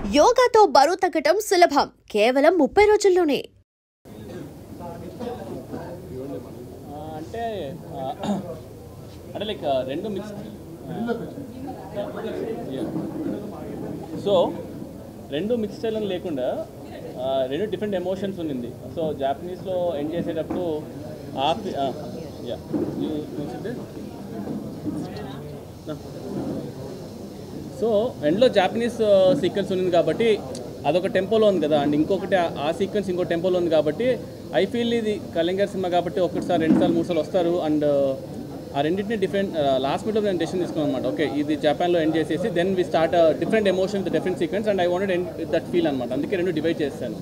యోగాతో బరువు తగ్గటం సులభం కేవలం 30 రోజుల్లోనే. అంటే లైక్ రెండు మిక్స్. సో రెండు మిక్స్ స్టైల్ లేకుండా రెండు డిఫరెంట్ ఎమోషన్స్ ఉన్నింది. సో జాపనీస్లో ఎండ్ చేసేటప్పుడు సో ఎండ్లో జాపనీస్ సీక్వెన్స్ ఉంది కాబట్టి అదొక టెంపోలో ఉంది కదా, అండ్ ఇంకొకటి ఆ సీక్వెన్స్ ఇంకో టెంపోలో ఉంది కాబట్టి ఐ ఫీల్ ఇది కళింగర్ సినిమా కాబట్టి ఒకటిసారి 2 సార్లు 3 సార్లు వస్తారు. అండ్ ఆ రెండింటిని డిఫరెంట్ లాస్ట్ మినిట్లో నేను డెసిషన్ తీసుకున్నాను అనమాట. ఓకే ఇది జపాన్లో ఎండ్ చేసేసి then we start different emotions different sequence and I wanted end with that feel అనమాట. అందుకే రెండు డివైడ్ చేస్తాను.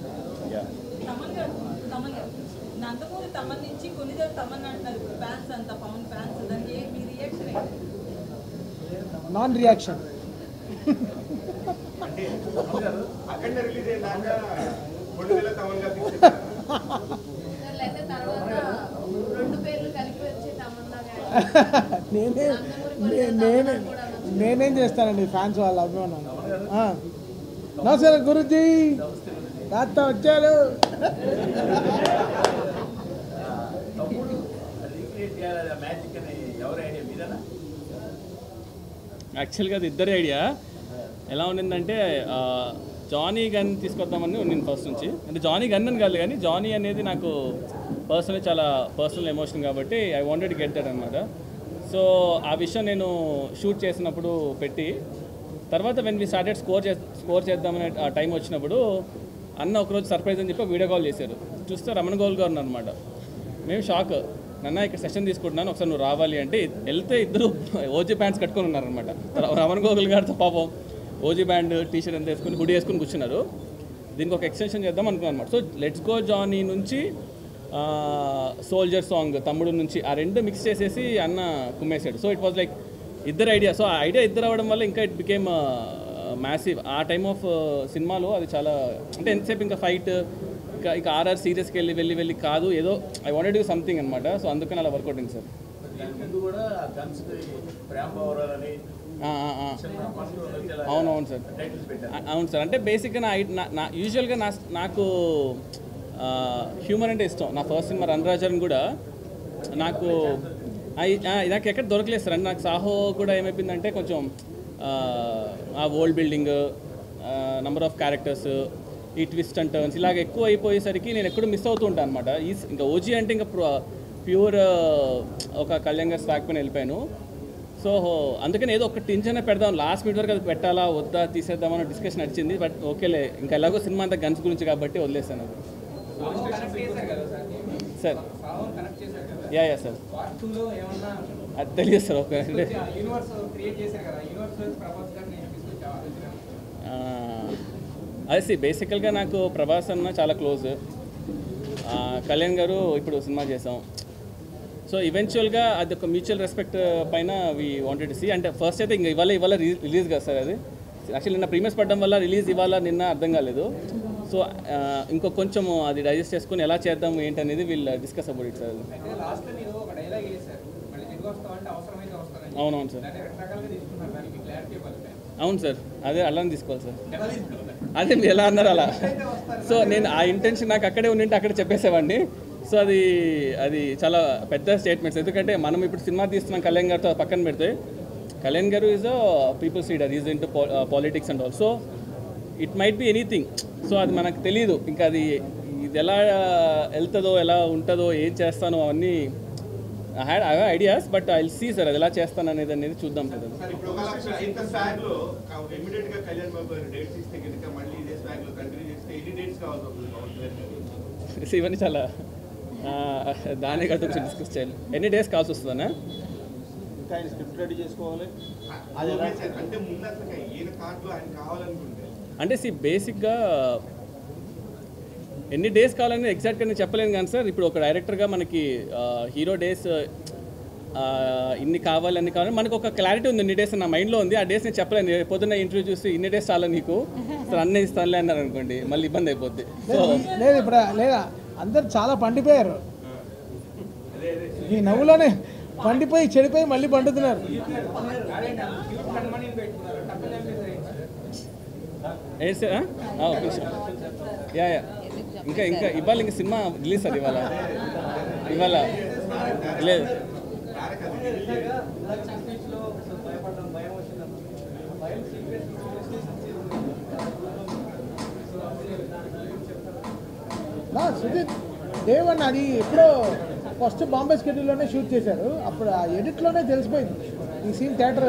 నాన్ రియాక్షన్ నేనేం చేస్తానండి ఫ్యాన్స్ వాళ్ళ అభిమానం. నమస్కారం గురుజీ, తాత వచ్చారు. యాక్చువల్గా అది ఇద్దరి ఐడియా. ఎలా ఉండిందంటే జానీ గన్ తీసుకొద్దామని నేను ఫస్ట్ నుంచి, అంటే జానీ గన్ అని కాదు కానీ జానీ అనేది నాకు పర్సనల్ చాలా పర్సనల్ ఎమోషన్ కాబట్టి ఐ వాంటెడ్ గెట్ దట్ అనమాట. సో ఆ విషయం నేను షూట్ చేసినప్పుడు పెట్టి తర్వాత వెన్ వి స్టార్టెడ్ స్కోర్ చేద్దామనే ఆ టైం వచ్చినప్పుడు అన్న ఒకరోజు సర్ప్రైజ్ అని చెప్పి వీడియో కాల్ చేశారు. చూస్తే రమణ గోల్ గారు అనమాట. మేము షాక్, నన్న ఇక్కడ సెషన్ తీసుకుంటున్నాను ఒకసారి నువ్వు రావాలి అంటే వెళ్తే ఇద్దరు ఓజీ ప్యాంట్స్ కట్టుకొని ఉన్నారనమాట. రమణ గోగుల్ గారితో పాపం ఓజీ బ్యాండ్ టీషర్ట్ అంతా వేసుకుని హుడీ వేసుకుని కూర్చున్నారు. దీనికి ఒక ఎక్స్టెన్షన్ చేద్దాం అనుకున్నాను అనమాట. సో లెట్స్ గో జానీ నుంచి సోల్జర్ సాంగ్ తమ్ముడు నుంచి ఆ రెండు మిక్స్ చేసేసి అన్న కుమ్మేశాడు. సో ఇట్ వాజ్ లైక్ ఇద్దరు ఐడియా. సో ఆ ఐడియా ఇద్దరు అవ్వడం వల్ల ఇంకా ఇట్ బికేమ్ మ్యాసివ్. ఆ టైమ్ ఆఫ్ సినిమాలో అది చాలా, అంటే ఎంతసేపు ఇంకా ఫైట్ ఇక ఆర్ఆర్ సీరియస్కి వెళ్ళి కాదు, ఏదో I wanted to do something అనమాట. సో అందుకని అలా వర్కౌట్ అయింది సార్. అవునవును సార్, అవును సార్. అంటే బేసిక్గా నా యూజువల్గా నాకు హ్యూమర్ అంటే ఇష్టం. నా ఫస్ట్ సినిమా రణరాజన్ కూడా నాకు ఎక్కడ దొరకలేదు సార్. అంటే నాకు సాహో కూడా ఏమైపోయిందంటే కొంచెం ఆ world building, number of characters, ఈ ట్విస్ట్ అండ్ టర్న్స్ ఇలాగ ఎక్కువ అయిపోయేసరికి నేను ఎక్కడో మిస్ అవుతూ ఉంటాను అనమాట. ఇంకా ఓజీ అంటే ఇంకా ప్యూర్ ఒక కళ్యాణ్ స్టాక్ పైన వెళ్ళిపోయాను. సో అందుకని ఏదో ఒక టెన్షన్ పెడదాం, లాస్ట్ మినిట్ వరకు అది పెట్టాలా వద్దా తీసేద్దామని డిస్కషన్ నడిచింది. బట్ ఓకేలే, ఇంకా ఎలాగో సినిమా అంతా గన్స్ గురించి కాబట్టి వదిలేసాను అది. సార్ యా సార్ అది తెలియదు సార్. ఓకే అదే బేసికల్గా నాకు ప్రభాస్ అన్న చాలా క్లోజ్. కళ్యాణ్ గారు ఇప్పుడు సినిమా చేసాం. సో ఈవెన్చువల్గా అది ఒక మ్యూచువల్ రెస్పెక్ట్ పైన వీ వాంటెడ్ టు సీ. అంటే ఫస్ట్ అయితే ఇంకా ఇవాళ రిలీజ్ కదా సార్. అది యాక్చువల్లీ నిన్న ప్రీమియర్స్ పడడం వల్ల రిలీజ్ ఇవాళ నిన్న అర్థం కాలేదు. సో ఇంకో కొంచెం అది డైజెస్ట్ చేసుకుని ఎలా చేద్దాం ఏంటనేది వీళ్ళు డిస్కస్ అబౌట్ ఇట్ సార్. అవునవును సార్, అవును సార్. అదే అలానే తీసుకోవాలి సార్. అదే మీరు ఎలా అన్నారు అలా. సో నేను ఆ ఇంటెన్షన్ నాకు అక్కడే ఉండింటే అక్కడే చెప్పేసేవాడిని. సో అది చాలా పెద్ద స్టేట్మెంట్స్. ఎందుకంటే మనం ఇప్పుడు సినిమా తీస్తున్నాం కళ్యాణ్ గారితో పక్కన పెడితే, కళ్యాణ్ గారు is a peoples leader, is into politics and all. So it might be anything. So అది మనకు తెలియదు. ఇంకా ఇది ఎలా వెళ్తుందో ఎలా ఉంటుందో ఏం చేస్తానో అవన్నీ I have ideas. But I will see sir అది ఎలా చేస్తాను అనేది చూద్దాం సార్. ఇవన్నీ చాలా దాని గట్టు కొంచెం డిస్కస్ చేయాలి. ఎన్ని డేస్ కావాల్సి వస్తుందన్నా? అంటే బేసిక్గా ఎన్ని డేస్ కావాలని ఎగ్జాక్ట్గా నేను చెప్పలేను కానీ సార్, ఇప్పుడు ఒక డైరెక్టర్గా మనకి హీరో డేస్ ఇన్ని కావాలని మనకు ఒక క్లారిటీ ఉంది. ఇన్ని డేస్ నా మైండ్లో ఉంది. ఆ డేస్ నేను చెప్పలేను. పొద్దున్న ఇంటర్వ్యూ చూసి ఇన్ని డేస్ చాలా నీకు సార్ అన్నీ ఇస్తానులే అన్నారు అనుకోండి, మళ్ళీ ఇబ్బంది అయిపోద్ది. సో లేదు ఇప్పుడు లేదా అందరు చాలా పండిపోయారు. ఈ నవ్వులోనే పండిపోయి చెడిపోయి మళ్ళీ పండుతున్నారు. ఏంటి సార్ ఒక నిమిషం యా ఇంకా ఇవాళ ఇంకా సినిమా రిలీజ్ సార్ ఇవాళ లేదు సుజిత్ దేవన్ అది ఎప్పుడో ఫస్ట్ బాంబే స్కెడ్యూల్లోనే షూట్ చేశారు. అప్పుడు ఆ ఎడిట్లోనే తెలిసిపోయింది ఈ సీన్ థియేటర్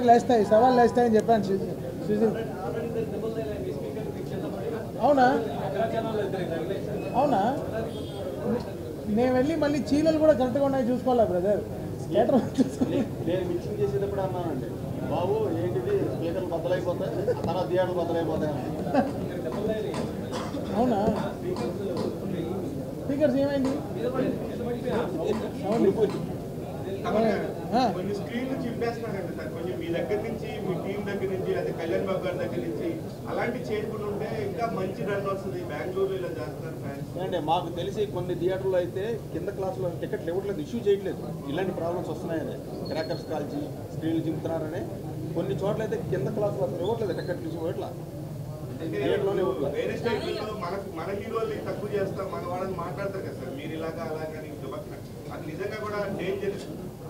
లేస్తాయి, సవాళ్ళు లేస్తాయని చెప్పాను సుజిత్. అవునా నేను వెళ్ళి మళ్ళీ చీలలు కూడా కరెక్ట్గా ఉన్నాయి చూసుకోవాలా బ్రదర్. థియేటర్ నేను మిక్సింగ్ చేసేటప్పుడు అన్నానండి, బాబు ఏంటిది స్పీకర్లు బద్దలైపోతాయి, తర్వాత థియేటర్లు బద్దలైపోతాయి. అవునా స్పీకర్స్ ఏమైంది? కొన్ని స్క్రీన్లు చింపేస్తున్నారండి సార్, కొంచెం మీ దగ్గర నుంచి, మీ టీం దగ్గర నుంచి, అదే కళ్యాణ్ బాబు గారి దగ్గర నుంచి అలాంటి చేయకుండా ఉంటే ఇంకా మంచి రన్ వస్తుంది. బెంగళూరులో ఇలా చేస్తున్నారు ఫ్యాన్స్. అంటే మాకు తెలిసి కొన్ని థియేటర్లో అయితే కింద క్లాసులో టికెట్లు ఇవ్వట్లేదు, ఇష్యూ చేయట్లేదు. ఇలాంటి ప్రాబ్లమ్స్ వస్తున్నాయని, క్రాకర్స్ కాల్చి స్క్రీన్లు చింపుతున్నారని కొన్ని చోట్ల అయితే కింద క్లాసులో అసలు ఇవ్వట్లేదు, టికెట్లు ఇష్యూ ఇవ్వట్లా. వేరే స్టేట్లలో మన హీరోల్ని తక్కువ చేస్తాం, మన వాళ్ళని మాట్లాడతారు కదా సార్, మీరు ఇలాగా అలాగా అది నిజంగా కూడా డేంజర్.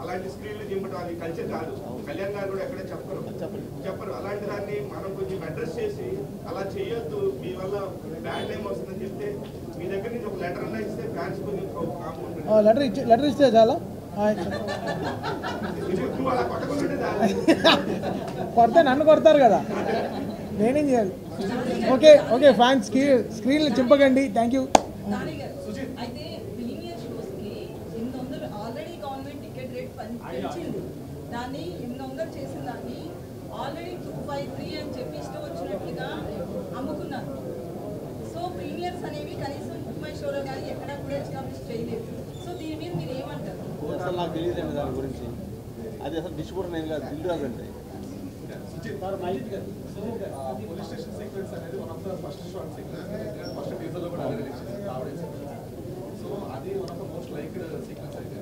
అలాంటి స్క్రీన్లు చింపడం అది కల్చర్ కాదు. కళ్యాణ్ గారు కూడా ఎక్కడే చెప్పరు. అలాంటి దాన్ని మనం కొంచెం అడ్రస్ చేసి అలా చేయొద్దు, మీ వల్ల బ్యాడ్ నేమ్ వస్తుందని చెప్తే మీ దగ్గర నుంచి ఒక లెటర్ అన్నా ఇస్తే ఫ్యాన్స్ కొంచెం లెటర్ ఇస్తే చాలా నువ్వు అలా కొట్టకుండా కొడితే నన్ను కొడతారు కదా, నేనేం చేయాలి? ఓకే ఫ్యాన్స్కి స్క్రీన్లు చింపకండి. Thank you. అయితే ప్రీమియర్ షోస్కి 800 ఆల్రెడీ గవర్నమెంట్ టికెట్ రేట్ పెంచింది. దాన్ని 800 చేసిన దాన్ని ఆల్రెడీ 253 అని చెప్పి ఇష్టం వచ్చినట్లుగా అమ్ముకున్నారు. సో ప్రీమియర్స్ అనేవి కనీసం బుక్ మై షోలో కానీ ఎక్కడా కూడా ఎస్టాబ్లిష్ చేయలేదు. సో దీని మీద మీరు ఏమంటారు? అసలు నాకు తెలియదండి దాని గురించి. అది అసలు డిస్ట్రిబ్యూటర్ నేను కాదు, దిల్ రాజు అండి. పోలీస్ స్టేషన్ సీక్వెన్స్ అనేది one of the first short sequence, first టీజర్లో కూడా రిలీజ్ చేశారు ఆవిడ. సో అది one of the most liked sequence అయితే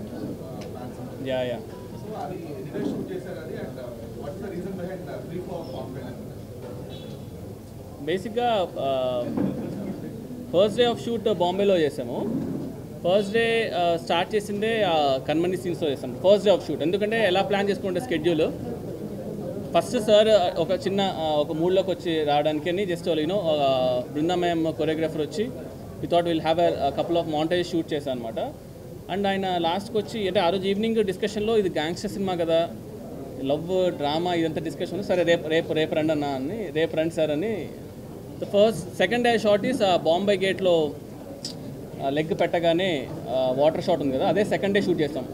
సో అది ఎన్ని షూట్ చేశారు అది, and what is the reason behind free flow of Bombay? బేసిక్గా ఫస్ట్ డే ఆఫ్ షూట్ బాంబేలో చేసాము. ఫస్ట్ డే స్టార్ట్ చేసిందే కన్మణి సీన్స్లో చేసాము ఫస్ట్ డే ఆఫ్ షూట్. ఎందుకంటే ఎలా ప్లాన్ చేసుకుంటే స్కెడ్యూల్ ఫస్ట్ సార్ ఒక చిన్న ఒక మూడ్లోకి వచ్చి రావడానికి జస్ట్ యూనో బృందామయం కొరియోగ్రాఫర్ వచ్చి we thought will have a couple of montage shoot చేశాను అనమాట. అండ్ ఆయన లాస్ట్కి వచ్చి అంటే ఆ రోజు ఈవినింగ్ డిస్కషన్లో ఇది గ్యాంగ్స్టర్ సినిమా కదా, లవ్ డ్రామా ఇదంతా డిస్కషన్, సరే రేపు రండి అన్న అని, రేపు రండి సార్ అని. Second day shot is Bombay గేట్లో లెగ్ పెట్టగానే వాటర్ షాట్ ఉంది కదా, అదే సెకండ్ డే షూట్ చేస్తాం.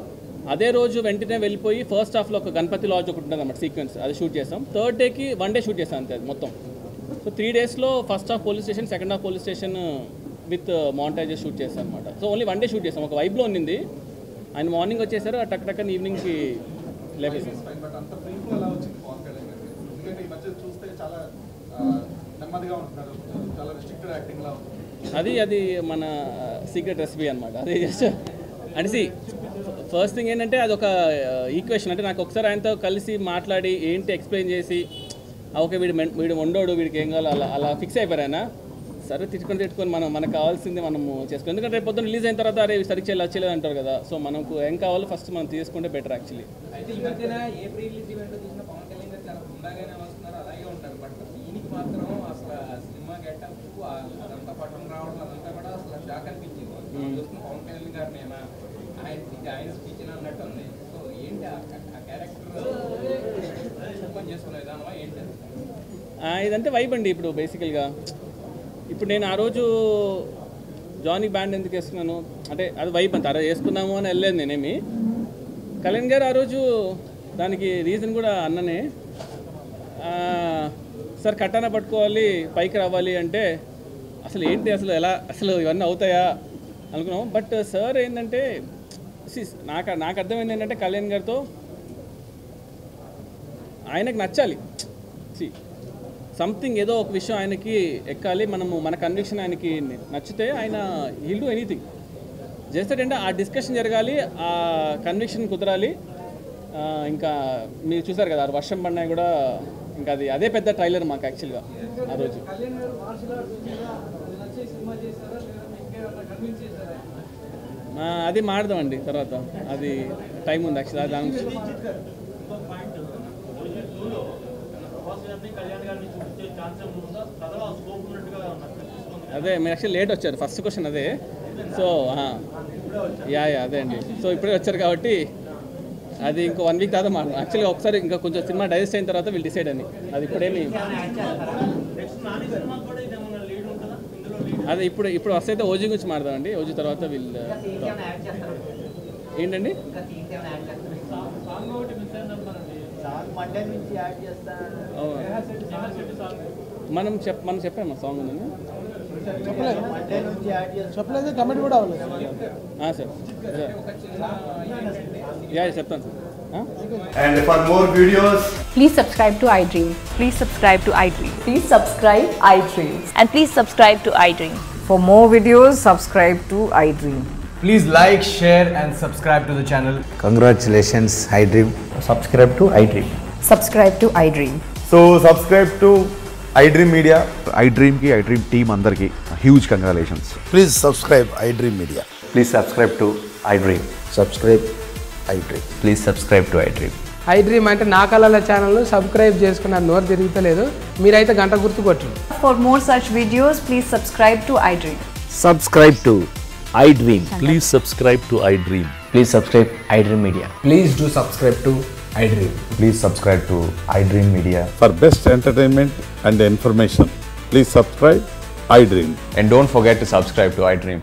అదే రోజు వెంటనే వెళ్ళిపోయి ఫస్ట్ హాఫ్లో ఒక గణపతి లాడ్జ్ ఒకటి ఉంటుంది అన్నమాట సీక్వెన్స్, అది షూట్ చేస్తాం. థర్డ్ డేకి 1 డే షూట్ చేస్తాం అంతే అది మొత్తం. సో 3 డేస్లో first half police station, second half police station with montages shoot చేస్తాం అనమాట. సో ఓన్లీ 1 డే షూట్ చేస్తాం. ఒక వైబ్లో ఉన్నింది. ఆయన మార్నింగ్ వచ్చేసారు, టక్ ఈవినింగ్కి లేపేసాం. బట్ అంత ఫ్రీ ఫ్లో ఎలా వచ్చింది పవన్ కళ్యాణ్ గారికి? ఎందుకంటే ఈ మధ్య చూస్తే చాలా నెమ్మదిగా ఉంటున్నారు, చాలా రిస్ట్రిక్టెడ్ యాక్టింగ్ లా ఉంటుంది. అది మన సీక్రెట్ రెసిపీ అనమాట. అది జస్ట్ అంటే ఫస్ట్ థింగ్ ఏంటంటే అది ఒక ఈక్వేషన్. అంటే నాకు ఒకసారి ఆయనతో కలిసి మాట్లాడి ఏంటి ఎక్స్ప్లెయిన్ చేసి ఓకే వీడు వండోడు, వీడికి ఏం కావాలో అలా ఫిక్స్ అయిపోయారు ఆయన. సరే తిట్టుకొని మనకు కావాల్సింది మనము చేసుకోవాలి. ఎందుకంటే రేపు పొద్దున్న రిలీజ్ అయిన తర్వాత అరే సరిగ్గా వచ్చేలేదు అంటారు కదా. సో మనకు ఏం కావాలో ఫస్ట్ మనం తీసుకుంటే బెటర్ యాక్చువల్లీ. అయితే ఈ మధ్యన ఏ ప్రీ రిలీజ్ ఈవెంట్ చూసిన పవన్ కళ్యాణ్ గారు చాలా హుందాగానే వస్తున్నారు, అలాగే ఉంటారు. బట్ దీనికి మాత్రం అసలు సినిమా గెటప్ అదంతా పట్టం రావడం అదంతా కూడా అసలు షాక్ అనిపించింది. చూస్తున్న పవన్ కళ్యాణ్ గారిని ఆయన స్పీచ్ అన్నట్టు ఉంది. సో ఏంటి ఆ క్యారెక్టర్ ఓపెన్ చేసుకునే విధానమా ఏంటి? ఇదంటే వైబ్ అండి. ఇప్పుడు బేసికల్గా ఇప్పుడు నేను ఆ రోజు జానీ బ్యాండ్ ఎందుకు వేసుకున్నాను అంటే అది వైబ్ అంత అలా వేసుకున్నాము అని వెళ్ళలేదు నేనేమి. కళ్యాణ్ గారు ఆ రోజు దానికి రీజన్ కూడా అన్ననే, సార్ కట్టాన పట్టుకోవాలి పైకి రావాలి అంటే అసలు ఏంటి అసలు ఇవన్నీ అవుతాయా అనుకున్నాము. బట్ సార్ ఏంటంటే నాకు అర్థమైంది ఏంటంటే కళ్యాణ్ గారితో ఆయనకు నచ్చాలి. సంథింగ్ ఏదో ఒక విషయం ఆయనకి ఎక్కాలి, మన కన్విక్షన్ ఆయనకి నచ్చితే ఆయన విల్ డూ ఎనీథింగ్. చేస్తాడంటే ఆ డిస్కషన్ జరగాలి, ఆ కన్విక్షన్ కుదరాలి. ఇంకా మీరు చూసారు కదా వర్షం పడినా కూడా ఇంకా అదే పెద్ద ట్రైలర్ మాకు యాక్చువల్గా. ఆ రోజు. అది మాడదామండి తర్వాత, అది టైం ఉంది యాక్చువల్లీ దాని అదే మీరు యాక్చువల్లీ లేట్ వచ్చారు, ఫస్ట్ క్వశ్చన్ అదే. సో యా అదే అండి. సో ఇప్పుడే వచ్చారు కాబట్టి అది ఇంకో 1 వీక్ తర్వాత మాట్లాడు. యాక్చువల్గా ఒకసారి ఇంకా కొంచెం సినిమా డైజెస్ట్ అయిన తర్వాత వీళ్ళు డిసైడ్ అని, అది ఇప్పుడేమి అదే ఇప్పుడు వస్తే అయితే ఓజీ గురించి మాట్లాడదామండి. ఓజీ తర్వాత వీళ్ళు ఏంటండి మనం చెప్పాము సాంగ్ ఉందని చెప్పలేదు, కమెంట్ కూడా అవ్వలేదు సార్. యా చెప్తాను sir. And for more videos, please subscribe to iDream. Please subscribe to iDream. Please subscribe iDream. And please subscribe to iDream. For more videos, subscribe to iDream. please like, share and subscribe to the channel. Congratulations, iDream. Subscribe to iDream. Subscribe to iDream. So subscribe to iDream Media. iDream ki iDream team andarki huge congratulations. Please subscribe iDream Media. Please subscribe to iDream. Subscribe iDream. Please subscribe to iDream. iDream అంటే నా కళల ఛానల్ను subscribe చేసుకున్న నోరు తిరుగుతలేదు, మీరైతే గంట గుర్తు కొట్టండి. For more such videos, please subscribe to iDream. Subscribe to iDream. Please subscribe to iDream. Please subscribe iDream Media. Please do subscribe to iDream. Please subscribe to iDream Media. For best entertainment and information, please subscribe iDream. And don't forget to subscribe to iDream.